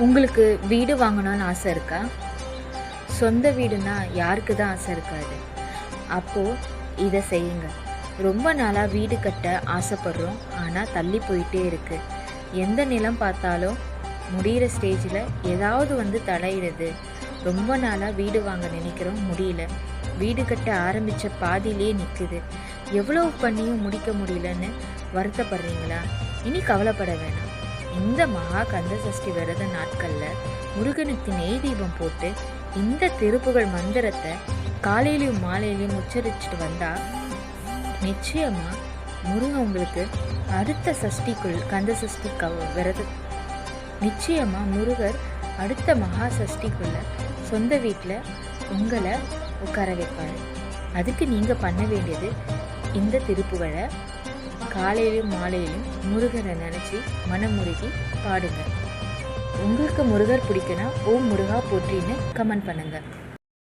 உங்களுக்கு வீடு வாங்கணும்னு ஆசை இருக்கா? சொந்த வீடுனா யாருக்கு தான் ஆசை இருக்காது? அப்போது இதை செய்யுங்க. ரொம்ப நாளாக வீடு கட்ட ஆசைப்படுறோம், ஆனால் தள்ளி போயிட்டே இருக்கு. எந்த நிலம் பார்த்தாலும் முடிகிற ஸ்டேஜில் ஏதாவது தடையிடுது. ரொம்ப நாளாக வீடு வாங்க நினைக்கிறோம், முடியல. வீடு கட்ட ஆரம்பித்த பாதியிலே நிற்குது. எவ்வளோ பண்ணியும் முடிக்க முடியலன்னு வருத்தப்படுறீங்களா? இனி கவலைப்பட வேணாம். இந்த மகா கந்த சஷ்டி விரத நாட்களில் முருகனுக்கு நெய் தீபம் போட்டு இந்த திருப்புகழ் மந்திரத்தை காலையிலையும் மாலையிலையும் உச்சரிச்சுட்டு வந்தால் நிச்சயமாக முருகன் உங்களுக்கு அடுத்த சஷ்டிக்குள் கந்த சஷ்டி விரத நிச்சயமாக முருகர் அடுத்த மகா சஷ்டிக்குள்ள சொந்த வீட்டில் உங்களை உட்கார வைப்பார். அதுக்கு நீங்கள் பண்ண வேண்டியது இந்த திருப்புகழை காலையிலும் மாலையிலும் முருகரை நினச்சி மனமுருகி பாடுங்க. உங்களுக்கு முருகர் பிடிக்குன்னா ஓம் முருகா போற்றின்னு கமெண்ட் பண்ணுங்கள்.